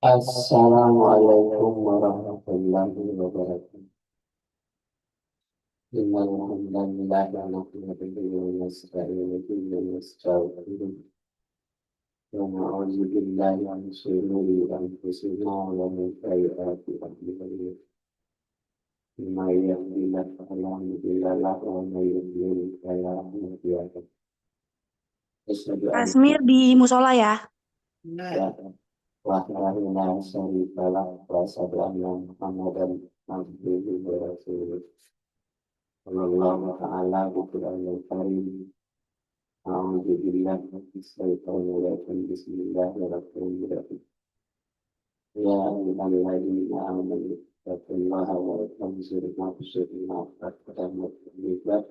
Assalamualaikum warahmatullahi wabarakatuh. Innal hamdalillah nahmaduhu wa nasta'inuhu wa nastaghfiruh wa na'udzu billahi min shururi anfusina wa min sayyiati a'malina. May yahdihillahu fala mudilla lahu wa may yudlil fala hadiya lahu. Asyhadu an Asmir di musola ya. la ilaha illallah wa asyhadu anna Muhammadan abduhu wa rasuluh. Sallallahu ta'ala wa karim. أعوذ بالله من الشيطان الرجيم بسم الله الرحمن الرحيم يا أيها الذين آمنوا اتقوا الله ولتنظر نفس ما قدمت لغد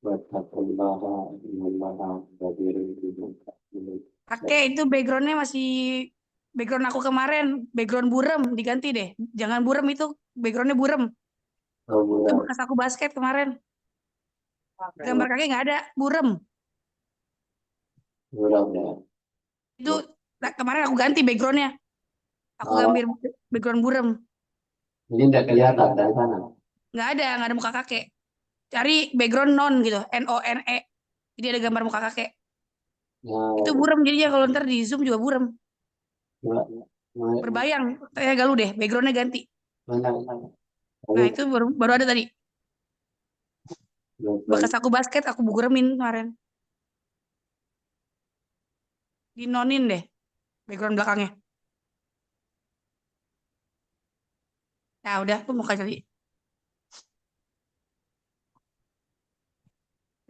واتقوا الله إن الله خبير بما تعملون. Kakek itu backgroundnya masih background aku kemarin, background burem diganti deh. Jangan burem itu, backgroundnya burem. Itu bekas aku basket kemarin. Gambar kakek nggak ada, burem. Itu kemarin aku ganti backgroundnya. Aku gambar background burem. Ini tidak kelihatan dari sana. Nggak ada muka kakek. Cari background non gitu, NONE. Jadi ada gambar muka kakek. Itu burem jadinya kalau ntar di zoom juga burem. Berbayang, saya galuh deh, backgroundnya ganti. Nah itu baru ada tadi. Bekas aku basket, aku buguremin kemarin. Dinonin deh, background belakangnya. Nah udah, aku mau kasih tadi.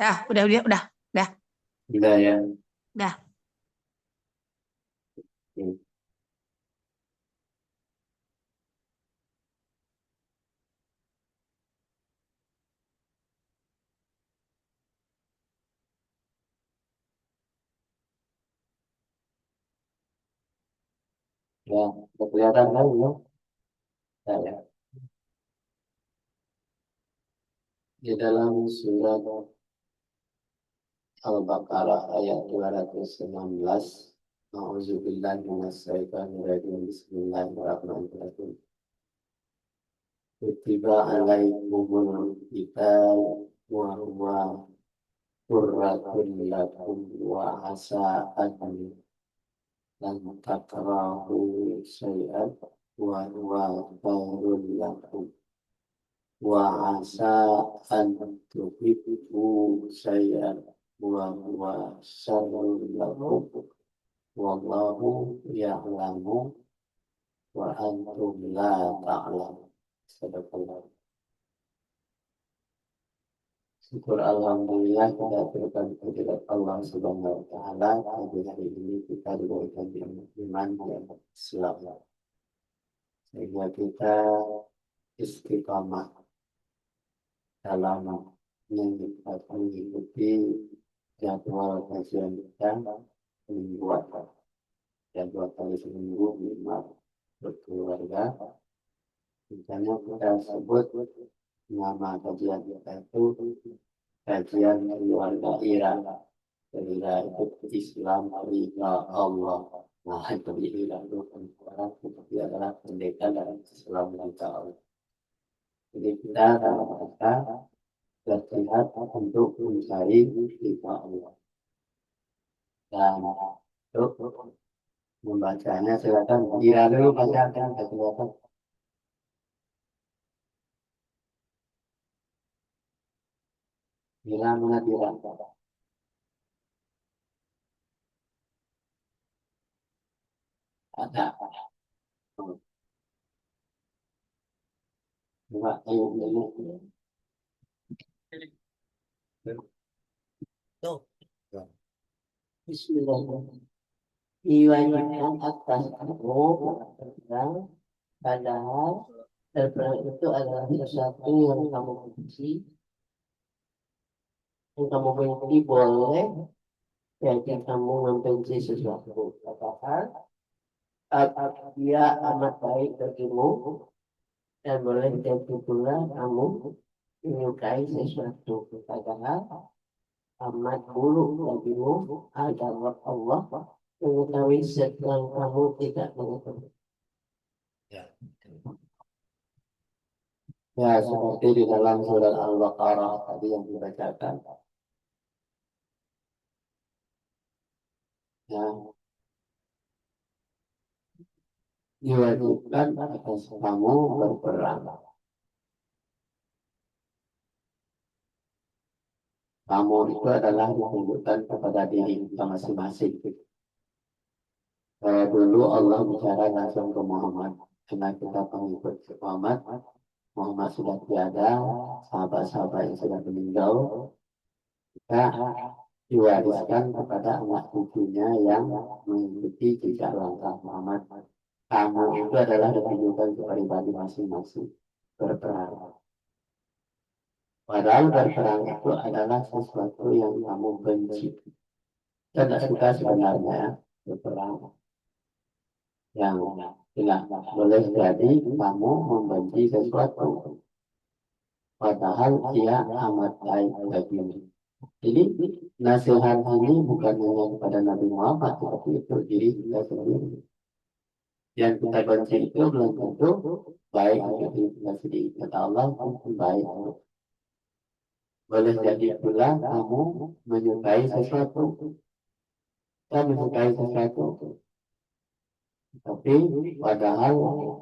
Dah, udah. Udah ya. Dah. Ya, kelihatan kan ya? Ya. Di dalam surat Al-Baqarah ayat 219. A'udzubillahi minasyaitonir rajim. Bismillahirrahmanirrahim. Kutiba alaikumul qital wa huwa qurratun lakum wa asa an lan takrahu syai'an wa huwa khairul lakum wa asa an tuhibbu syai'an wa huwa syarrul lakum wallahu ya'lamu wa antum la ta'lamun. Sadaqallah. Syukur alhamdulillah kita berikan kehadirat Allah Subhanahu wa taala. Pada hari ini kita diberikan iman dan Islam sehingga kita istiqamah dalam mengikuti jadwal kajian kita membuat jadwal kali seminggu minimal berkeluarga. Misalnya kita sebut nama kajian kita itu kajian keluarga Ira. Ira itu Islam Ira Allah. Nah itu Ira itu orang seperti adalah pendekar dalam Islam kita Allah. Jadi kita dalam mereka berjihad untuk mencari kita Allah. Dan untuk membacanya silakan Ira dulu bacakan silakan. Bila mana tidak ada dua ayat ini. Bismillahirrahmanirrahim. Diwajibkan atas kamu yang padahal terperang itu adalah sesuatu yang kamu benci. Yang kamu benci boleh jadi kamu membenci sesuatu. Katakan dia amat baik bagimu dan boleh jadi pula kamu menyukai sesuatu. Katakan amat buruk bagimu adalah Allah mengetahui sedang kamu tidak mengetahui. Ya, seperti di dalam surat Al-Baqarah tadi yang dibacakan. Ya, diwajibkan atas kamu berperang. Kamu itu adalah menunjukkan kepada diri kita masing-masing. Dulu Allah bicara langsung ke Muhammad. Karena kita pengikut Muhammad, Muhammad sudah tiada, sahabat-sahabat yang sudah meninggal, kita diwariskan kepada anak cucunya yang mengikuti jejak langkah Muhammad. Kamu itu adalah menunjukkan kepribadian masing-masing berperang. Padahal berperang itu adalah sesuatu yang kamu benci. Kita tidak suka sebenarnya berperang. Yang tidak boleh jadi kamu membenci sesuatu. Padahal dia amat baik bagimu. Jadi nasihat ini bukan hanya kepada Nabi Muhammad, tetapi itu diri kita sendiri. Yang kita benci itu belum tentu baik untuk diri kita sendiri. Kata Allah itu baik. Boleh jadi pula kamu menyukai sesuatu. Kita menyukai sesuatu. Tapi padahal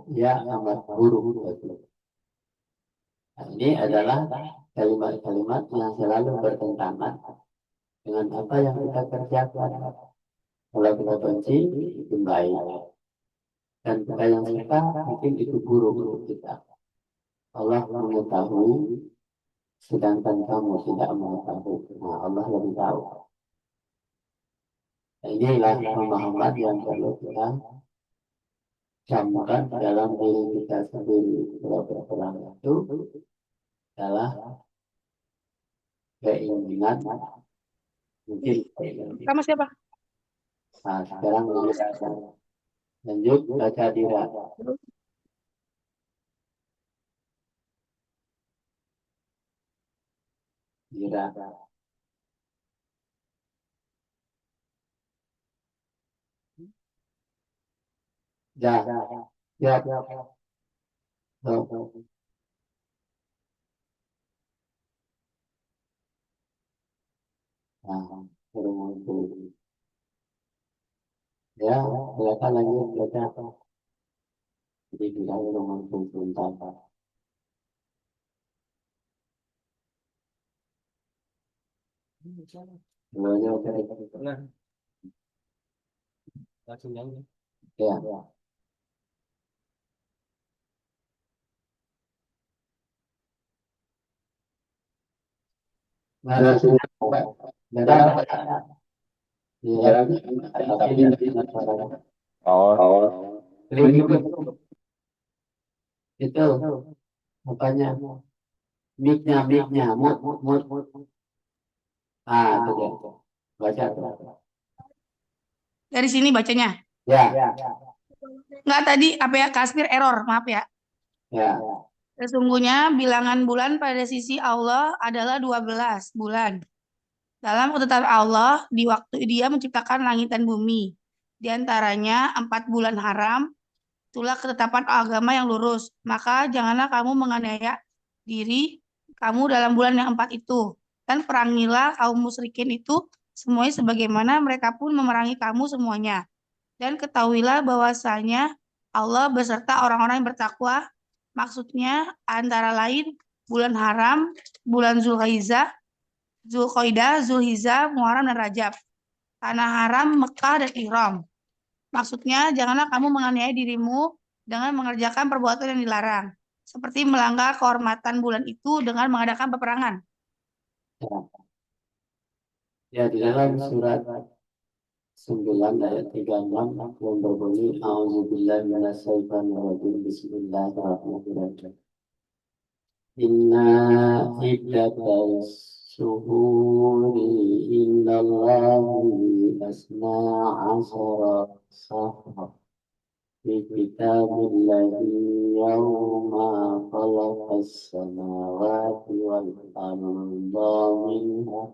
dia amat buruk. Nah, ini adalah kalimat-kalimat yang selalu bertentangan dengan apa yang kita kerjakan. Kalau kita benci, itu baik. Dan kita yang suka, mungkin itu buruk untuk kita. Allah mengetahui, sedangkan kamu tidak mengetahui. Nah, Allah lebih tahu. Nah, inilah pemahaman yang perlu kita camkan dalam diri kita sendiri. Kalau berperang itu adalah keinginan, mungkin keinginan. Sama siapa? Nah, sekarang lanjut baca dira. Dira. Ya, ya, ya. Nah, baru ya, silakan lanjut baca. Jadi kita belum muncul sebentar. Belumnya pernah. Langsung nyanyi. Ya, ya. Langsung. Ya, oh. Itu makanya mic-nya, mut. Ah, itu dia. Baca tuh. Dari sini bacanya. Ya, Enggak tadi apa ya, Kasmir error, maaf ya. ya. Sesungguhnya bilangan bulan pada sisi Allah adalah 12 bulan. Dalam ketetapan Allah, di waktu Dia menciptakan langit dan bumi. Di antaranya 4 bulan haram, itulah ketetapan agama yang lurus. Maka janganlah kamu menganiaya diri kamu dalam bulan yang 4 itu. Dan perangilah kaum musyrikin itu semuanya sebagaimana mereka pun memerangi kamu semuanya. Dan ketahuilah bahwasanya Allah beserta orang-orang yang bertakwa. Maksudnya antara lain bulan haram, bulan Zulqaidah, Zulhijjah, Muharram, dan Rajab. Tanah haram, Mekah, dan Ihram. Maksudnya, janganlah kamu menganiaya dirimu dengan mengerjakan perbuatan yang dilarang. Seperti melanggar kehormatan bulan itu dengan mengadakan peperangan. Ya, di dalam surat 9 ayat 36 yang berbunyi A'udzubillahi minasyaitonirrajim. Bismillahirrahmanirrahim. Inna iddatas syuhuri indallahi asna asara sahra fi kitabillahi yawma khalaqas samawati wal arda minha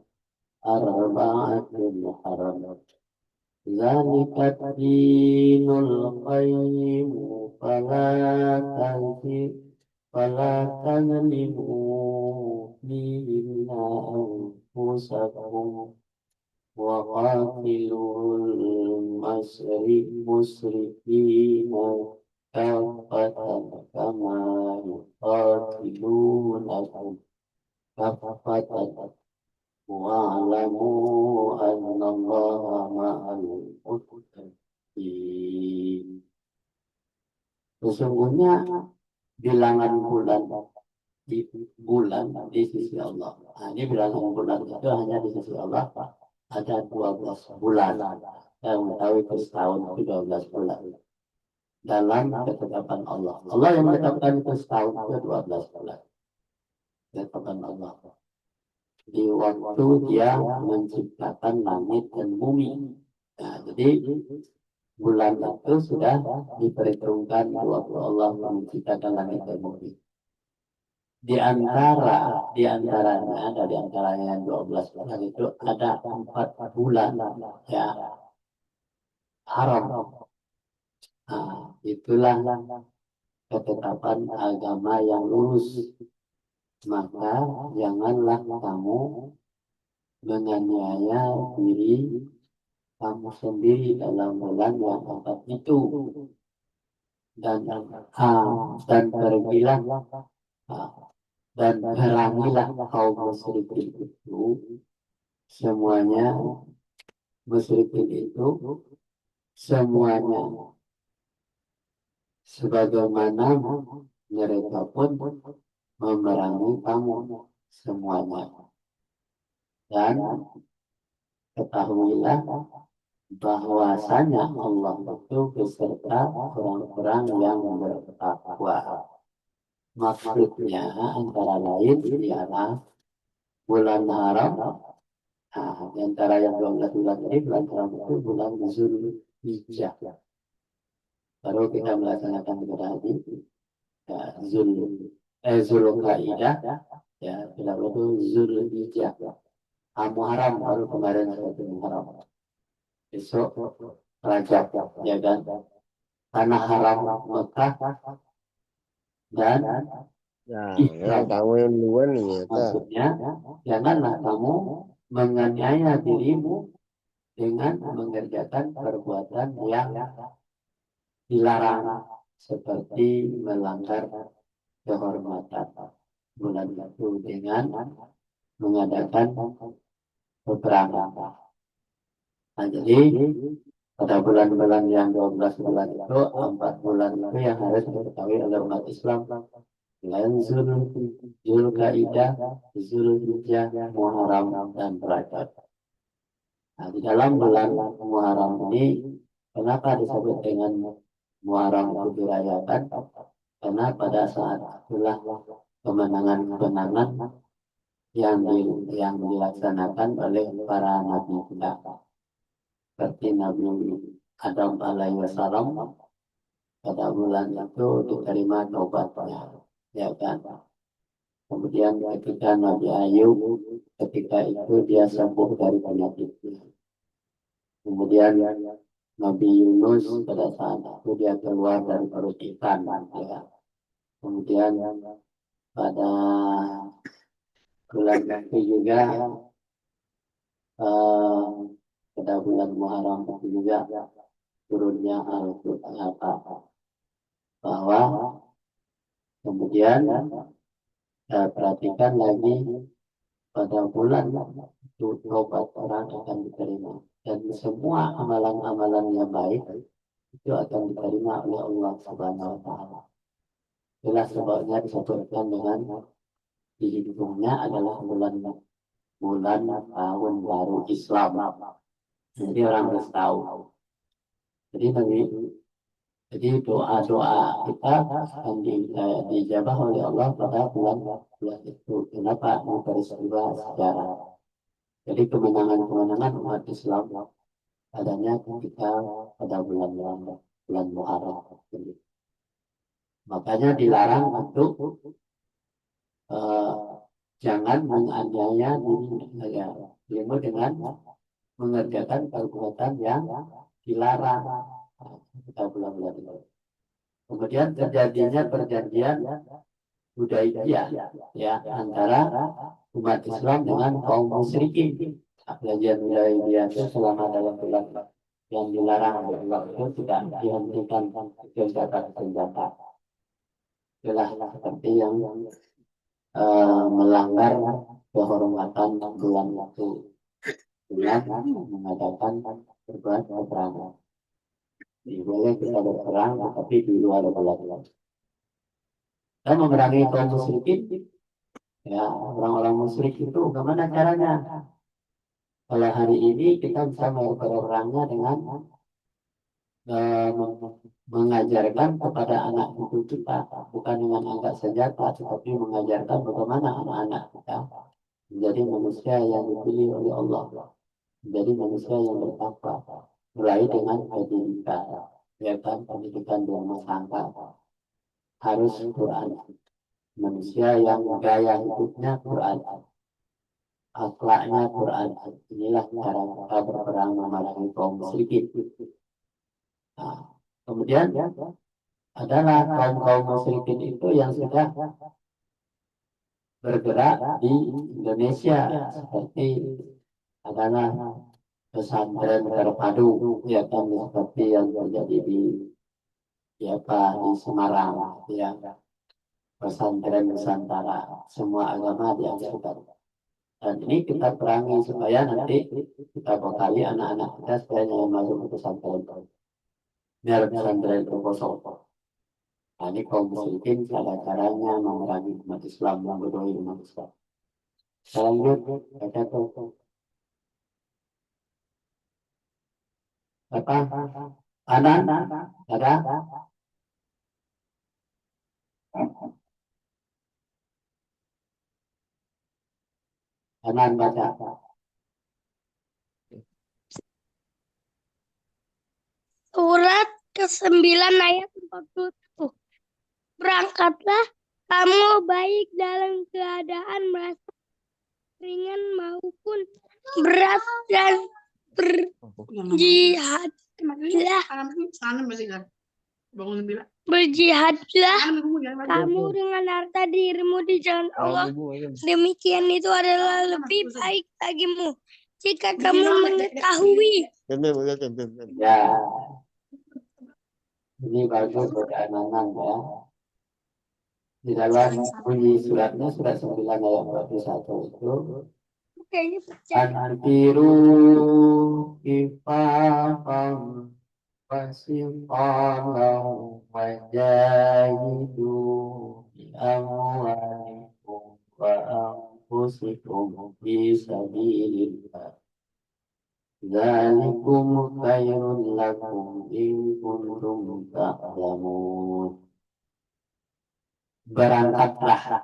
arba'atun haram Zalika dinul qayyim fala tanzir fala tanlimu fihinna anfusakum wa qatilul musrifina kafatan kama yuqatilunakum kafatan wa'lamu annallaha ma'al muttaqin. Sesungguhnya bilangan bulan di sisi Allah. Nah, ini bilangan bulan itu hanya di sisi Allah ada 12 bulan. Yang tahu itu setahun itu 12 bulan. Dalam ketetapan Allah. Allah yang menetapkan itu setahun itu 12 bulan. Ketetapan Allah. Di waktu dia menciptakan langit dan bumi. Nah, jadi bulan itu sudah diperhitungkan waktu Allah menciptakan langit dan bumi. Di antaranya ada di antaranya yang 12 bulan itu ada 4 bulan ya haram. Nah, itulah ketetapan agama yang lurus. Maka janganlah kamu menganiaya diri kamu sendiri dalam bulan yang 4 itu. Dan pergilah dan perangilah kaum musyrikin itu. Semuanya musyrikin itu semuanya sebagaimana mereka pun memerangi kamu semuanya. Dan ketahuilah bahwasanya Allah itu beserta orang-orang yang bertakwa. Maksudnya antara lain ialah bulan haram. Nah, antara yang 12 bulan ini bulan haram itu bulan Zulhijjah. Baru kita melaksanakan berarti Zulqaidah ya tidak itu Zulhijjah. Muharram baru kemarin ada Muharram. Besok Rajab ya kan. Tanah haram Mekah dan Yang kamu yang duluan nih ya. maksudnya janganlah kamu menganiaya dirimu dengan mengerjakan perbuatan yang dilarang seperti melanggar kehormatan bulan itu dengan mengadakan peperangan. Nah, jadi pada bulan-bulan yang 12 bulan itu 4 bulan itu yang harus diketahui oleh umat Islam. Selain Zulqaidah, Zulhijjah, Muharram dan Rajab. Nah, di dalam bulan Muharram ini kenapa disebut dengan Muharram itu dirayakan? Karena pada saat itulah kemenangan-kemenangan yang dilaksanakan oleh para nabi kita. Seperti Nabi Adam alaihi wasallam pada bulan itu diterima taubatnya, ya kan. Kemudian ketika Nabi Ayub ketika itu dia sembuh dari penyakitnya. Kemudian Nabi Yunus pada saat itu dia keluar dari perut ikan, ya. Kemudian pada bulan itu juga pada bulan Muharram itu juga turunnya Al-Quran bahwa kemudian perhatikan lagi pada bulan itu tobat orang akan diterima dan semua amalan-amalan yang baik itu akan diterima oleh Allah Subhanahu wa taala. Itulah sebabnya disebutkan dengan dihitungnya adalah bulan tahun baru Islam. Jadi orang harus tahu. Jadi doa-doa kita akan dijabah oleh Allah pada bulan itu. Kenapa? Peristiwa sejarah. Jadi kemenangan-kemenangan umat Islam adanya ketika pada bulan Muharram. Makanya dilarang untuk jangan menganiaya diri dengan mengerjakan perbuatan yang dilarang. Kita ulang-ulang itu. Kemudian terjadinya perjanjian Hudaybiyah ya antara umat Islam dengan kaum musyrikin. Perjanjian Hudaybiyah itu selama dalam bulan yang dilarang oleh Allah itu tidak dihentikan gencatan senjata. Itulah seperti yang melanggar kehormatan bulan itu dengan mengadakan berbuat peperangan. Boleh kita berperang, tapi di luar bulan. Dan memerangi kaum musyrikin, ya orang-orang musyrik itu bagaimana caranya? Kalau hari ini kita bisa berperangnya dengan mengajarkan kepada anak cucu kita, bukan dengan angkat senjata, tetapi mengajarkan bagaimana anak-anak kita menjadi manusia yang dipilih oleh Allah, menjadi manusia yang bertakwa, mulai dengan pendidikan, ya kan, pendidikan rumah tangga harus Quran, manusia yang gaya hidupnya Quran, akhlaknya Quran. Inilah cara kita berperang memerangi kaum musyrikin. Nah, kemudian adalah kaum musyrikin itu yang sudah bergerak di Indonesia, seperti adalah pesantren terpadu, ya kan, seperti yang terjadi di di Semarang, ya, pesantren Nusantara, semua agama diajarkan. Dan ini kita perangi supaya nanti kita bekali anak-anak kita supaya jangan masuk ke pesantren. Biar pesantren itu kosong. Nah, ini kaum musyrikin ada caranya memerangi umat Islam, membodohi umat Islam. Selanjutnya, baca tuh. Apa? Anan? Ada? Anan baca. Surat ke-9 ayat 41. Berangkatlah kamu baik dalam keadaan merasa ringan maupun berat dan berjihadlah kamu dengan harta dirimu di jalan Allah. Demikian itu adalah lebih baik bagimu jika kamu mengetahui. Ya, ini bagus bacaan Anan ya. Di dalam bunyi suratnya, surat 9 ayat 41 itu, Anfiru kifafan fasiqalau wajahidu bi amwalikum wa anfusikum fi sabilillah. Dzalikum khairul lakum in kuntum ta'lamun. Berangkatlah,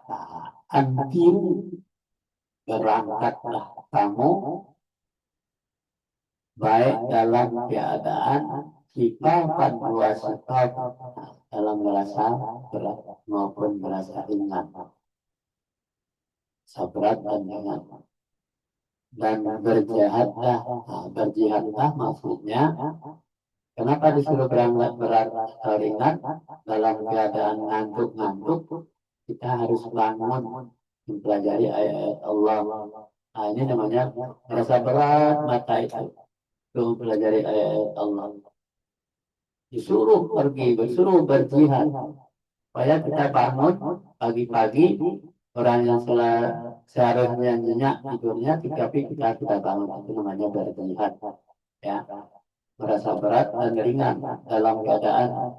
anfiru, berangkatlah kamu baik dalam keadaan kita dua sikap, dalam merasa berat maupun merasa ringan, sabrat dan ringan. Dan berjihadlah, berjihadlah maksudnya kenapa disuruh berangkat berat atau ringan? Dalam keadaan ngantuk-ngantuk kita harus bangun mempelajari ayat Allah. Nah, ini namanya merasa berat mata itu mempelajari ayat Allah. Disuruh pergi, disuruh berjihad supaya kita bangun pagi-pagi. Orang yang seharusnya nyenyak tidurnya, tapi kita bangun, itu namanya berjihad. Ya, merasa berat dan ringan dalam keadaan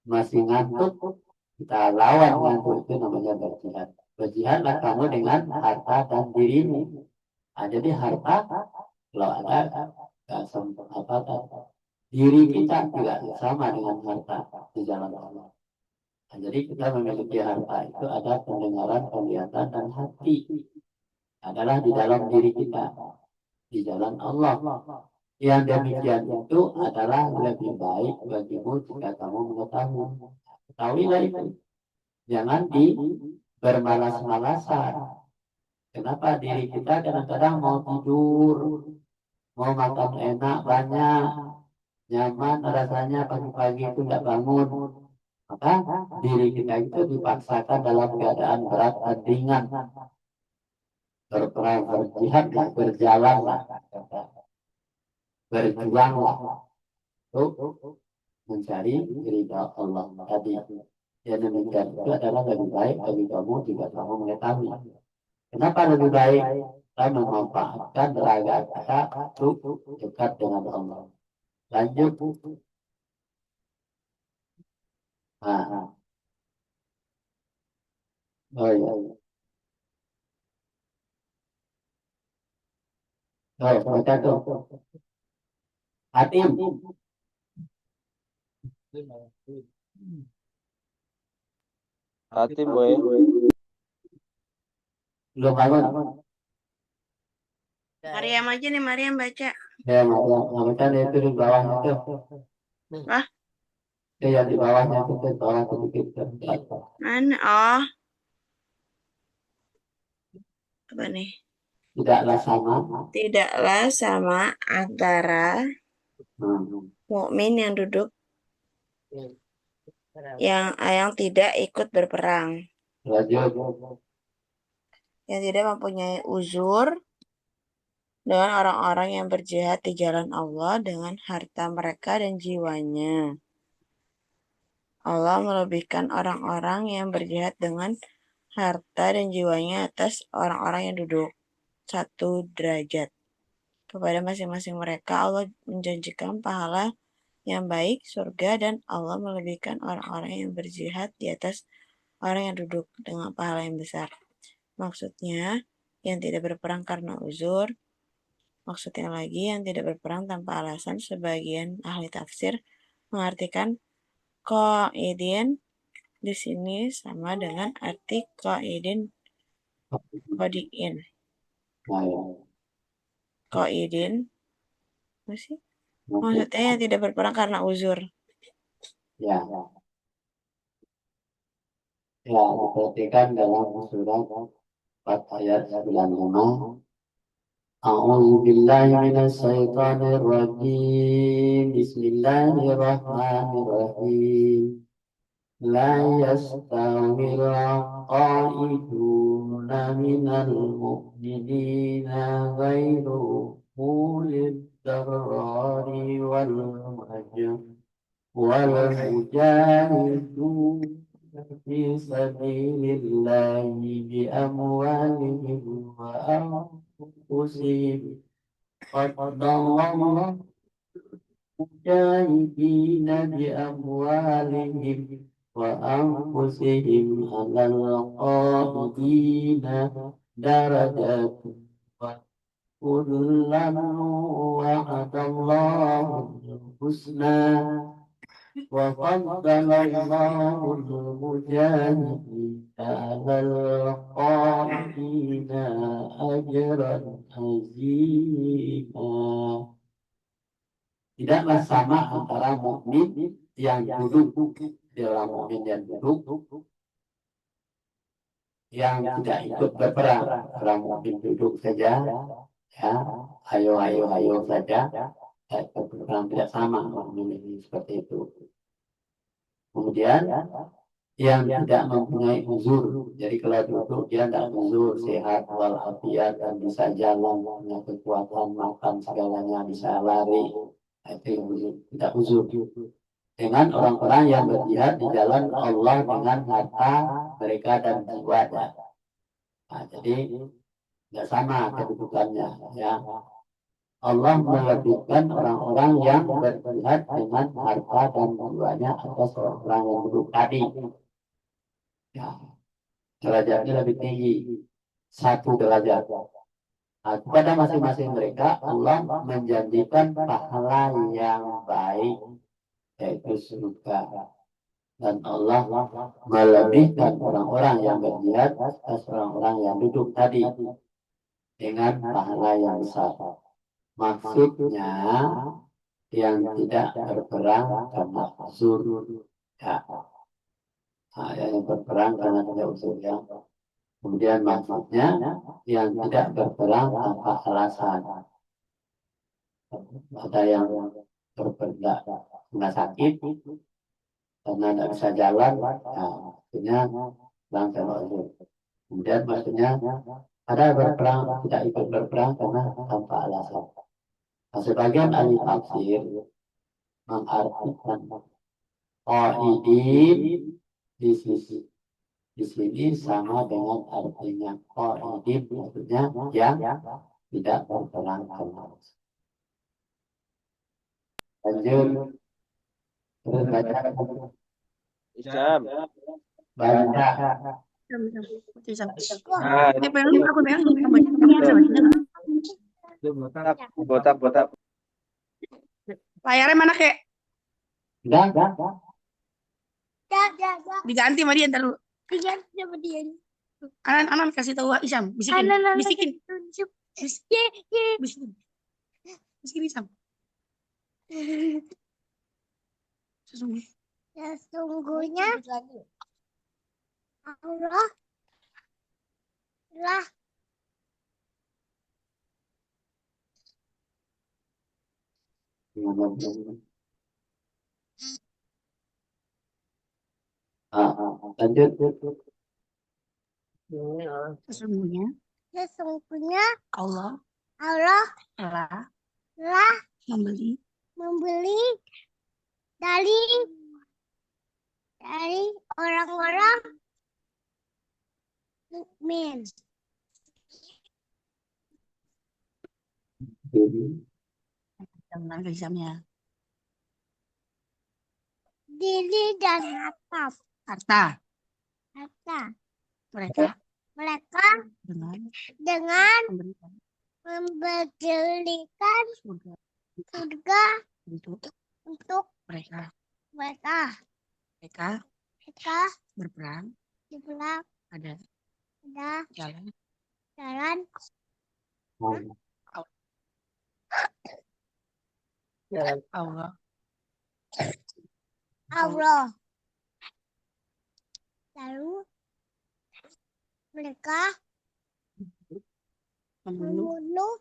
masih ngantuk, kita lawan ngantuk, itu namanya berjihad. Berjihadlah kamu dengan harta dan dirimu. Nah, jadi harta kalau ada diri kita juga sama dengan harta di jalan Allah. Nah, jadi kita memiliki harta itu ada pendengaran, penglihatan, dan hati. Adalah di dalam diri kita, di jalan Allah. Yang demikian itu adalah lebih baik bagimu jika kamu mengetahui. Ketahuilah itu. Jangan bermalas-malasan. Kenapa diri kita kadang-kadang mau tidur, mau makan enak banyak, nyaman rasanya pagi-pagi itu nggak bangun, maka diri kita itu dipaksakan dalam keadaan berat dan ringan, berperang, berjihad, berjalan, berjuang untuk mencari ridha Allah tadi. Ya demikian itu adalah lebih baik bagi kamu juga kamu mengetahui. Kenapa lebih baik? Kita memanfaatkan tenaga kita untuk dekat dengan Allah. Lanjut. Nah, oh iya. Oh, baca tuh. Hatim. Hatim boy. Belum bangun. Mariam aja nih, Mariam baca. Ya, yang baca itu di bawah itu. Hah? Ya, di bawahnya itu di bawah sedikit. Mana? Oh. Apa nih? Tidaklah sama. Tidaklah sama antara mukmin yang duduk yang tidak ikut berperang, Lanjut. yang tidak mempunyai uzur dengan orang-orang yang berjihad di jalan Allah dengan harta mereka dan jiwanya. Allah melebihkan orang-orang yang berjihad dengan harta dan jiwanya atas orang-orang yang duduk 1 derajat. Kepada masing-masing mereka Allah menjanjikan pahala yang baik, surga, dan Allah melebihkan orang-orang yang berjihad di atas orang yang duduk dengan pahala yang besar. Maksudnya, yang tidak berperang karena uzur. Maksudnya lagi, yang tidak berperang tanpa alasan. Sebagian ahli tafsir mengartikan qaidin di sini sama dengan arti qodiin. Qaidin masih maksudnya yang tidak berperang karena uzur. Ya. Ya, diperhatikan dalam surat 4 ayat 95. A'udzu billahi minasy syaithanir rajim. Bismillahirrahmanirrahim. La yastawil qa'iduna minal mu'minina ghairu ulil darari wal mujahidun fi sabilillahi bi amwalihim wa anfusihim. Qaddallahu mujahidina bi amwalihim wa anfusihim alal qa'idina darajatun wa kullan wa'adallahu husna wa faddalallahu al-mujahidina alal qa'idina ajran azima. Tidaklah sama antara mukmin yang duduk dalam mukmin yang duduk yang tidak ikut berperang. Orang mukmin duduk saja, ya, ayo saja. Berperang tidak sama mukmin ini seperti itu. Kemudian yang tidak mempunyai uzur, jadi kalau duduk dia tidak uzur, sehat walafiat dan bisa jalan, punya kekuatan makan segalanya, bisa lari. Itu tidak uzur. Dengan orang-orang yang berjihad di jalan Allah dengan harta mereka dan jiwanya. Nah, jadi tidak sama kedudukannya. Ya. Allah melebihkan orang-orang yang berjihad dengan harta dan jiwanya atas orang yang duduk tadi. Ya. Derajatnya lebih tinggi, 1 derajat. Nah, kepada masing-masing mereka Allah menjanjikan pahala yang baik, yaitu surga. Dan Allah melebihkan orang-orang yang berjihad atas orang-orang yang duduk tadi dengan pahala yang besar. Maksudnya yang tidak berperang karena uzur, ya. Nah, yang berperang karena tidak uzur, ya. Kemudian maksudnya yang tidak berperang tanpa alasan. ada yang berbeda nggak sakit karena tidak bisa jalan, nah, akhirnya bangsa uzur. Kemudian maksudnya ada berperang tidak ikut berperang karena tanpa alasan. Nah, sebagian ahli tafsir mengartikan qaidin di sini sama dengan artinya qaidin, maksudnya yang tidak berperang sama. Lanjut, terus baca Isam. baca. Ini pengen aku pengen bisa baca. Botak. Layarnya mana kek? Enggak. Diganti sama dia ntar dulu. Diganti sama dia. Anan kasih tahu Isam, bisikin. Bisikin Isam. Sesungguhnya Allah telah Lanjut. Sesungguhnya Allah telah membeli dari orang-orang mukmin dengan Isamnya diri dan harta mereka dengan memberikan memberikan surga untuk mereka berperang ada jalan Allah lalu mereka membunuh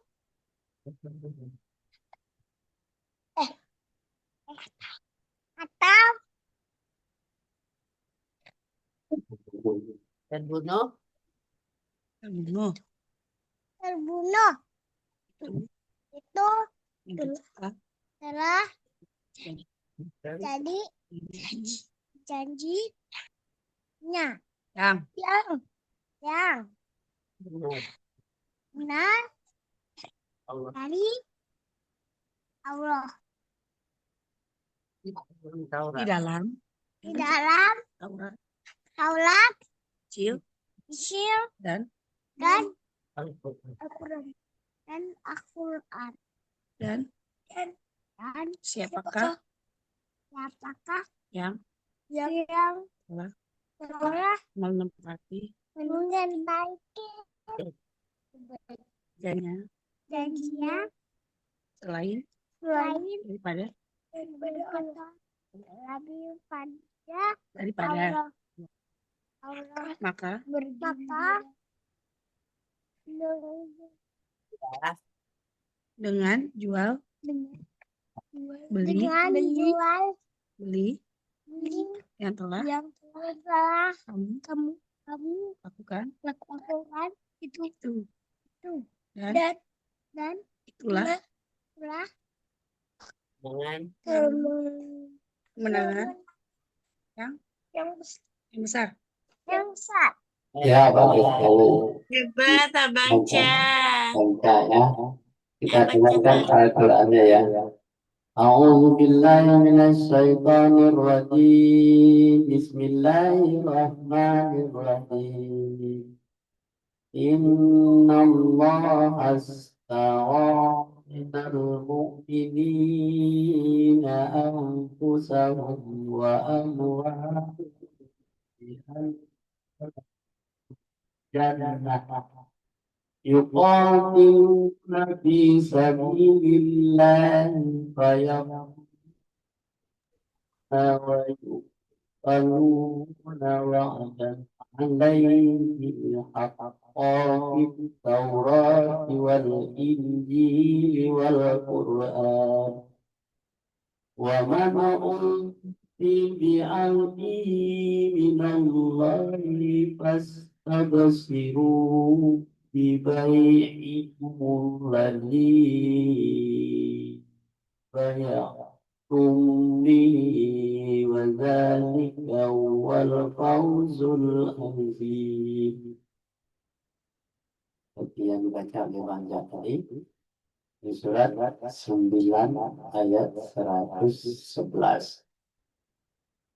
atau terbunuh terbunuh itu telah jadi janjinya yang benar dari Allah di dalam Taurat, Injil dan Al-Quran dan siapakah yang telah menempati janjinya selain daripada maka dengan jual beli yang telah kamu lakukan itu dan itulah kemenangan yang besar. Ya, bagus sekali. Hebat, baca. Baca ya. Kita dengarkan Al-Qur'annya ya. A'udzu billahi minasy syaithanir rajim. Bismillahirrahmanirrahim. Innallaha astara minal mu'minina anfusahum wa amwalahum jannah yuqatiluna fi sabilillahi fayamutuna wa yuqaluna wa'dan عليه حقا في التوراة والإنجيل والقرآن ومن أوتي بعهده من الله فاستبشروا ببيعكم الذي بايعتم به وذلك هو الفوز العظيم. Seperti yang dibaca oleh Bang tadi di surat 9 ayat 111.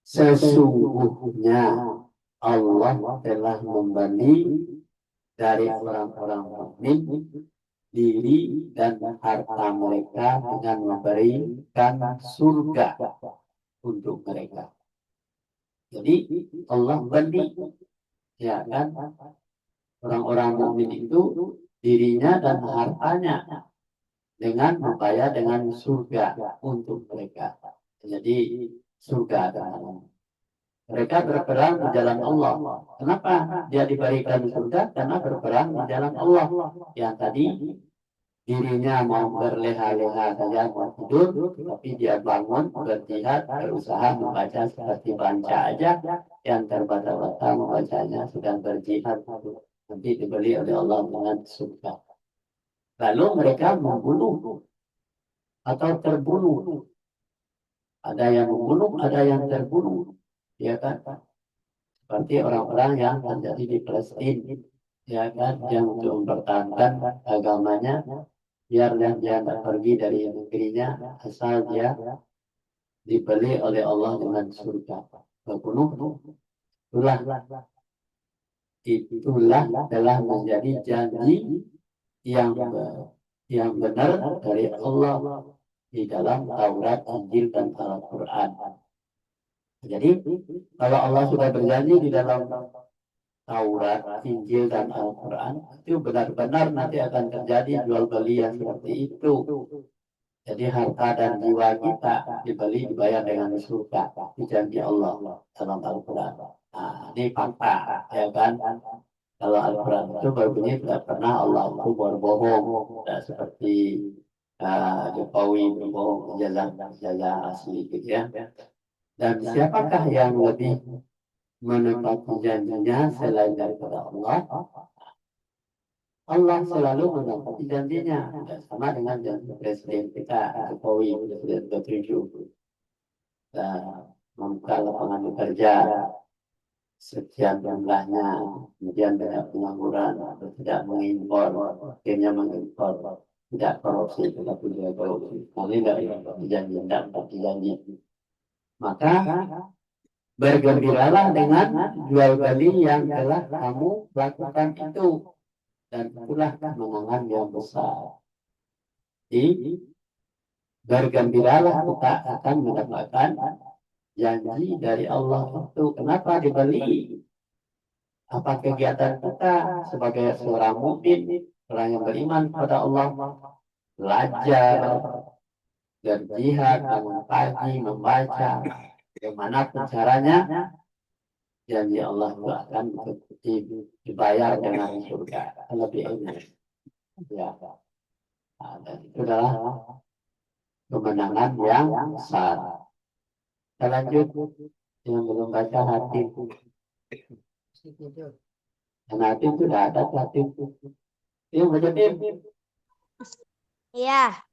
Sesungguhnya Allah telah memberi dari orang-orang mukmin diri dan harta mereka dengan memberikan surga untuk mereka. Jadi Allah beri, ya kan, orang-orang mukmin itu dirinya dan hartanya dengan membayar dengan surga untuk mereka. Jadi surga adalah mereka berperang di jalan Allah. Kenapa dia diberikan surga? Karena berperang di jalan Allah. Yang tadi dirinya mau berleha-leha saja, mau tidur, tapi dia bangun, berjihad, berusaha membaca seperti baca aja, yang terbata-bata membacanya sedang berjihad, nanti dibeli oleh Allah dengan surga. Lalu mereka membunuh atau terbunuh. Ada yang membunuh, ada yang terbunuh. Ya kan? Seperti orang-orang yang terjadi di Palestina, ya kan, yang untuk mempertahankan agamanya, biar dia tidak pergi dari negerinya, asal dia dibeli oleh Allah dengan surga. Membunuh, itulah telah menjadi janji yang benar dari Allah di dalam Taurat, Injil, dan Al-Quran. Jadi kalau Allah sudah berjanji di dalam Taurat, Injil, dan Al-Quran, itu benar-benar nanti akan terjadi jual beli yang seperti itu. Jadi harta dan jiwa kita dibayar dengan surga, janji Allah dalam Al-Quran. Nah, ini fakta, ya kan? Kalau Al-Quran itu berbunyi tidak pernah Allah itu berbohong, tidak seperti Jokowi berbohong, ijazah asli gitu ya. Dan siapakah yang lebih menepati janjinya selain daripada Allah? Allah selalu menepati janjinya. Sama dengan janji Presiden kita, Jokowi, Presiden ke-7. Membuka lapangan kerja sekian jumlahnya, kemudian tidak pengangguran, atau tidak mengimpor, akhirnya mengimpor, tidak korupsi, tetapi juga korupsi. Ini dari janji, tidak janji. Maka bergembiralah dengan jual beli yang telah kamu lakukan itu, dan itulah kemenangan yang besar. Jadi bergembiralah, kita akan mendapatkan janji dari Allah itu. Kenapa dibeli? Apa kegiatan kita sebagai seorang mukmin, orang yang beriman kepada Allah, belajar, berjihad, bangun pagi, membaca, bagaimanapun caranya, janji Allah itu akan dibayar dengan surga. Lebih enak. Ya. Nah, dan itu adalah kemenangan yang besar. Kita lanjut yang belum baca hati. Dan hati itu sudah ada hati. Yang baca tim. Ya.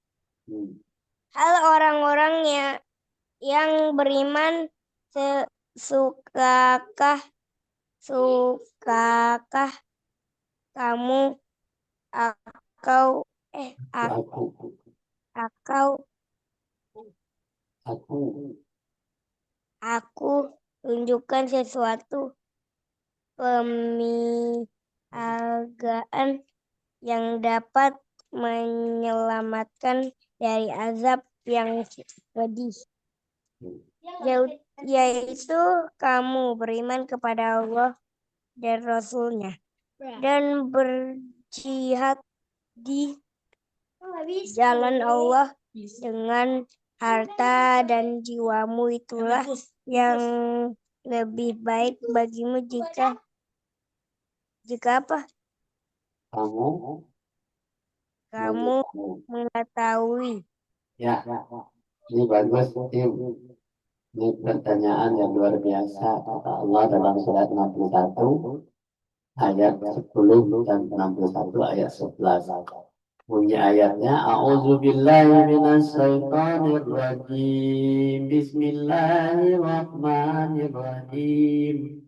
Hal orang-orang yang beriman, sukakah kamu aku tunjukkan sesuatu pemihagaan yang dapat menyelamatkan dari azab yang pedih, yaitu kamu beriman kepada Allah dan Rasul-Nya dan berjihad di jalan Allah dengan harta dan jiwamu. Itulah yang lebih baik bagimu jika Jika apa? Kamu Kamu mengetahui. Ya, ini bagus. Ini pertanyaan yang luar biasa. Kata Allah dalam surat 61 ayat 10 dan 61 ayat 11. Bunyi ayatnya, A'udzubillahi minasyaitonir rajim. Bismillahirrahmanirrahim.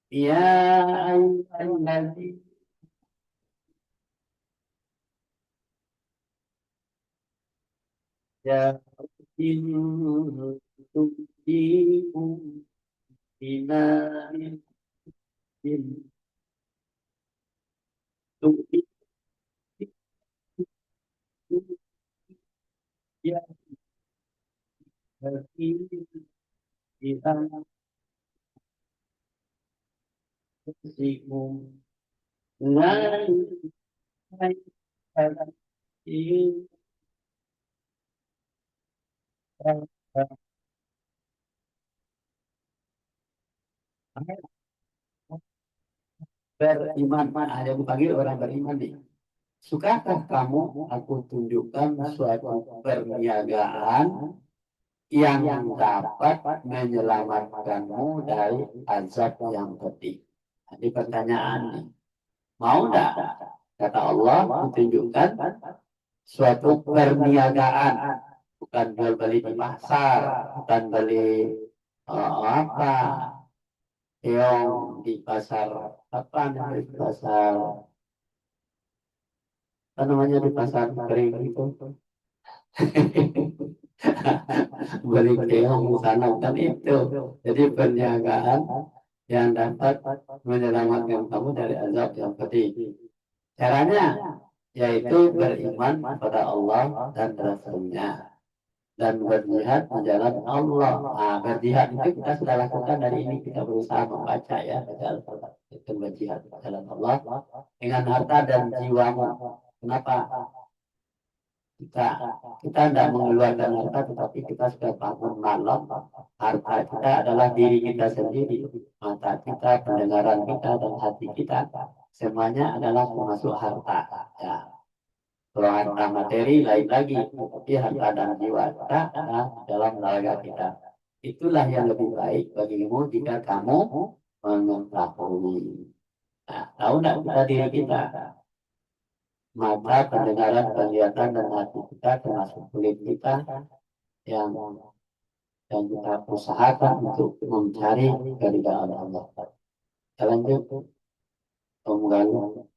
Ya ayyuhalladzina tujikum inamin ya beriman. Ada yang dipanggil orang beriman nih. Sukakah kamu aku tunjukkan suatu perniagaan yang dapat menyelamatkanmu dari azab yang pedih? Jadi pertanyaan nih, mau enggak? Kata Allah, ditunjukkan suatu perniagaan, bukan jual beli di pasar, bukan beli apa, keong di pasar apa namanya, di pasar apa namanya, di pasar kering itu. Beli keong di sana, bukan itu. Jadi perniagaan yang dapat menyelamatkan kamu dari azab yang pedih. Caranya yaitu beriman kepada Allah dan Rasul-Nya dan berjihad di jalan Allah. Nah, berjihad itu kita sudah lakukan dari ini, kita berusaha membaca ya, itu berjihad di jalan Allah dengan harta dan jiwamu. Kenapa? Kita tidak mengeluarkan harta, tetapi kita sudah bangun malam. Harta kita adalah diri kita sendiri, mata kita, pendengaran kita, dan hati kita. Semuanya adalah termasuk harta. Ya. Kalau harta materi lain lagi, tapi harta dan jiwa kita adalah dalam raga kita. Itulah yang lebih baik bagimu jika kamu mengetahui. Nah, tahu tidak kita diri kita? Mata, pendengaran, penglihatan, dan hati kita termasuk kulit kita yang kita usahakan untuk mencari keridhaan Allah. Kita lanjut, Om Galuh.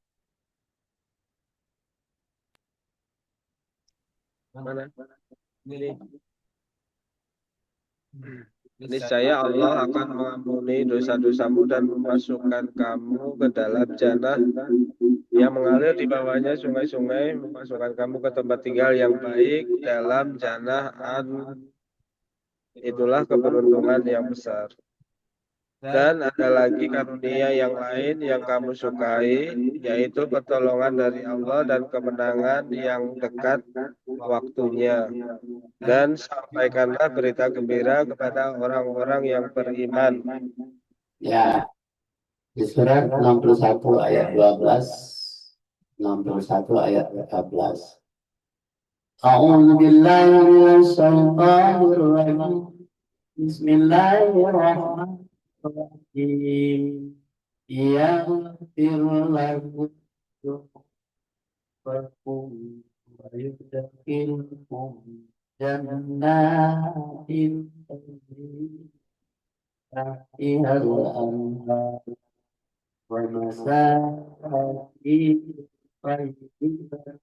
Mana? Ini. Niscaya Allah akan mengampuni dosa-dosamu dan memasukkan kamu ke dalam jannah yang mengalir di bawahnya sungai-sungai, memasukkan kamu ke tempat tinggal yang baik dalam jannah itulah keberuntungan yang besar. Dan ada lagi karunia yang lain yang kamu sukai, yaitu pertolongan dari Allah dan kemenangan yang dekat waktunya. Dan sampaikanlah berita gembira kepada orang-orang yang beriman. Ya, di surat 61 ayat 12, 61 ayat 13. A'udzu billahi minasy syaithanir rajim. Bismillahirrahmanirrahim. Yaghfir lakum dhunubakum wa yudkhilkum jannatin tajri tahtiha al-anhar wa masakin thayyibah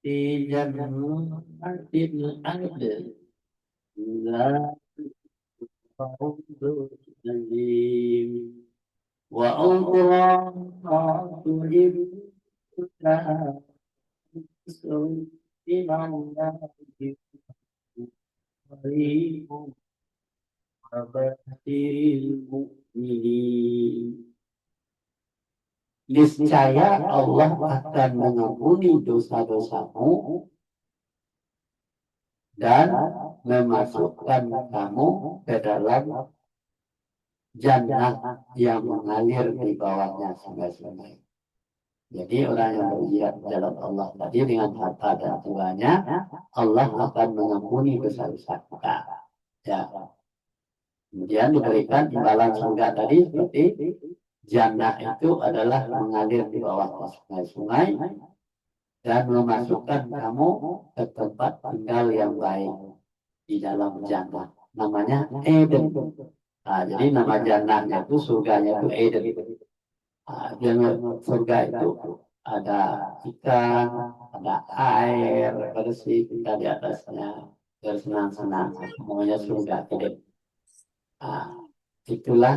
fi jannatin adn. وأخرى تحبونها من الله قريب وبشر المؤمنين. Niscaya Allah akan mengampuni dosa-dosamu dan memasukkan kamu ke dalam jannah yang mengalir di bawahnya sungai-sungai. Jadi orang yang berjihad di jalan Allah tadi dengan harta dan jiwanya, Allah akan mengampuni dosa-dosa kita. Ya. Kemudian diberikan imbalan surga tadi seperti jannah itu adalah mengalir di bawah sungai-sungai dan memasukkan kamu ke tempat tinggal yang baik di dalam jannah. Namanya Eden. Nah, jadi nama jannahnya itu surganya itu Eden. Surga itu ada ikan, ada air bersih kita di atasnya, bersenang-senang. Namanya surga Eden. Nah, itulah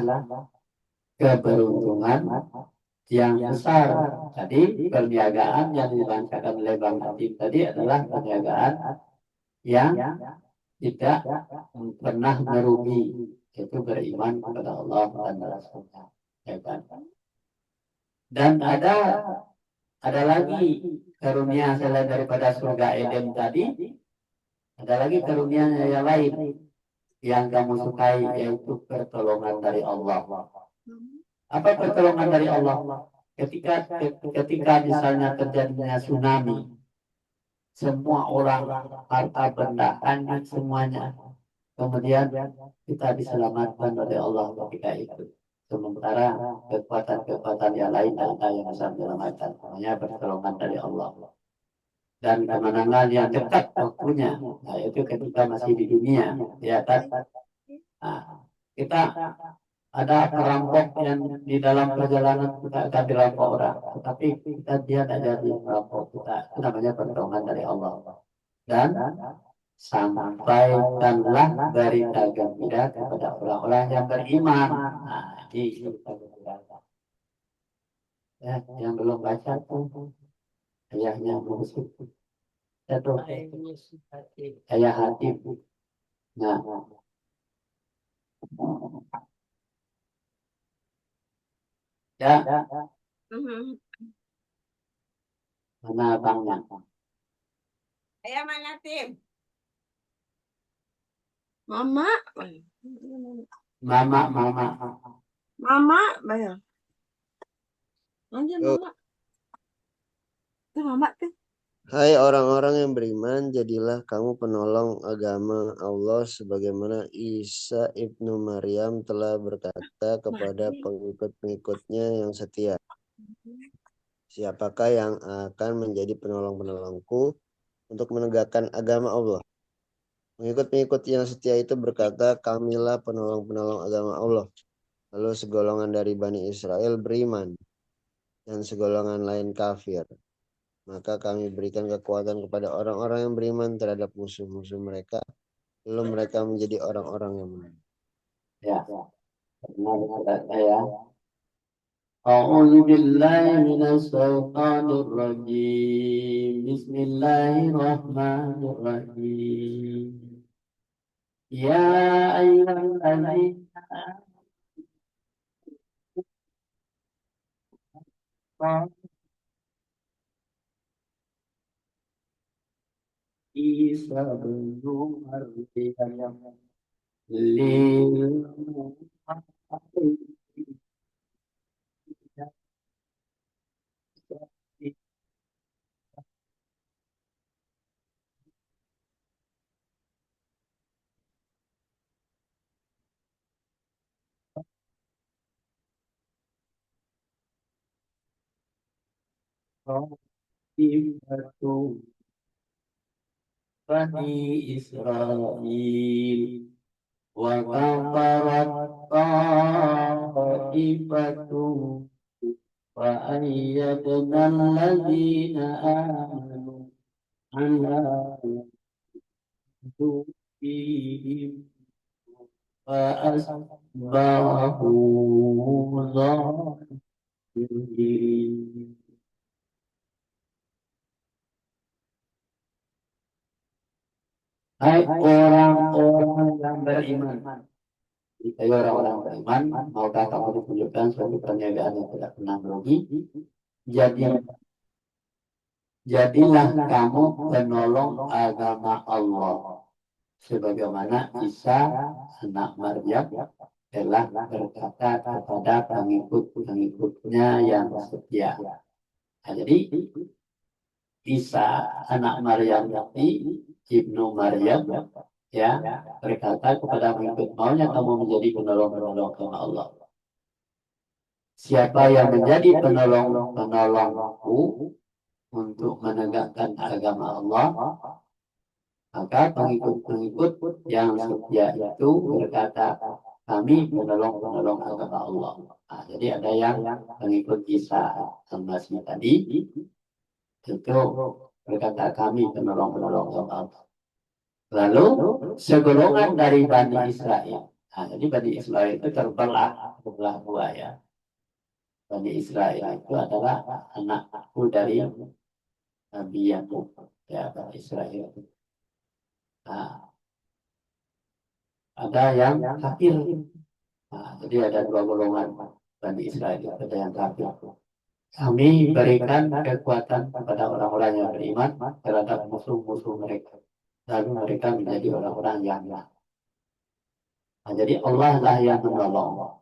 keberuntungan yang besar. Tadi perniagaan yang dilancarkan oleh Bang Habib tadi adalah perniagaan yang tidak pernah merugi, itu beriman kepada Allah dan Rasulnya. Dan ada lagi karunia selain daripada surga Eden tadi, ada lagi karunia yang lain yang kamu sukai, yaitu pertolongan dari Allah. Apa pertolongan dari Allah? Ketika misalnya terjadinya tsunami, semua orang, harta benda, anak semuanya, kemudian kita diselamatkan oleh Allah ketika itu. Sementara kekuatan-kekuatan yang lain ada yang bisa menyelamatkan. Namanya pertolongan dari Allah. Dan kemenangan yang dekat waktunya, yaitu ketika masih di dunia, ya kan? Nah, kita ada perampok yang di dalam perjalanan kita akan dirampok orang, tetapi dia tidak jadi merampok kita. Itu namanya pertolongan dari Allah. Dan sampaikanlah berita gembira kepada orang-orang yang beriman. Nah, ini kita berdoa. Ya, yang belum baca tuh ayahnya musik. Satu ayah hati. Nah, ya, mana abangnya? Ayah mana Tim? Mama. Mama. Bayang. Anjir Yuk. mama. Tuh mama tuh. Hai orang-orang yang beriman, jadilah kamu penolong agama Allah sebagaimana Isa ibnu Maryam telah berkata kepada pengikut-pengikutnya yang setia. Siapakah yang akan menjadi penolong-penolongku untuk menegakkan agama Allah? Pengikut-pengikut yang setia itu berkata, kamilah penolong-penolong agama Allah. Lalu segolongan dari Bani Israel beriman dan segolongan lain kafir. Maka kami berikan kekuatan kepada orang-orang yang beriman terhadap musuh-musuh mereka. Lalu mereka menjadi orang-orang yang menang. Ya, benar kata saya. A'udzu billahi minasy syaithanir rajim. Bismillahirrahmanirrahim. Ya ayyuhalladzina amanu Isa bin Maryam lil Bani Israil wa kafarat ta'ifatu wa ayyadna alladhina amanu ala dukihim wa asbahu zahirin. Hai orang-orang yang beriman. Hai orang-orang beriman, maukah kamu ditunjukkan suatu perniagaan yang tidak pernah merugi? Jadilah kamu penolong agama Allah. Sebagaimana Isa anak Maryam telah berkata kepada pengikut-pengikutnya yang setia. Nah, jadi Isa anak Maryam ini Ibnu Maryam ya berkata kepada pengikut, maunya kamu menjadi penolong-penolong agama Allah. Siapa yang menjadi penolongku untuk menegakkan agama Allah, maka pengikut-pengikut yang setia itu berkata, kami penolong-penolong agama Allah. Nah, jadi ada yang pengikut Isa al-Masih tadi, itu berkata kami penolong-penolong agama Allah. Lalu segolongan dari Bani Israel. Nah, jadi Bani Israel itu terbelah dua ya. Bani Israel itu adalah anakku dari Nabi Yakub ya, Bani Israel. Nah, ada yang kafir. Nah, jadi ada dua golongan Bani Israel, ada yang kafir. Kami berikan kekuatan kepada orang-orang yang beriman terhadap musuh-musuh mereka. Lalu mereka menjadi orang-orang yang lemah. Nah, jadi Allah lah yang menolong.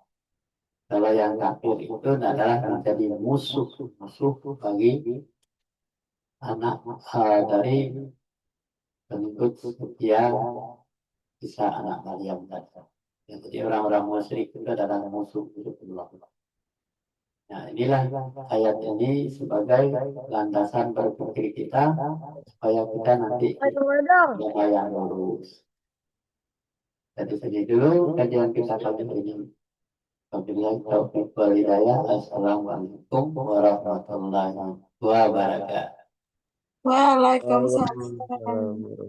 Kalau yang kafir itu adalah menjadi musuh bagi anak dari pengikut setia Isa anak Maryam tadi. Ya, jadi orang-orang musyrik itu adalah musuh Allah. Nah, inilah ayat ini sebagai landasan berpikir kita supaya kita nanti yang lurus. Jadi sini dulu kajian kita kali ini. Wabillahi taufiq wal hidayah. Assalamualaikum warahmatullahi wabarakatuh. Waalaikumsalam. Waalaikumsalam.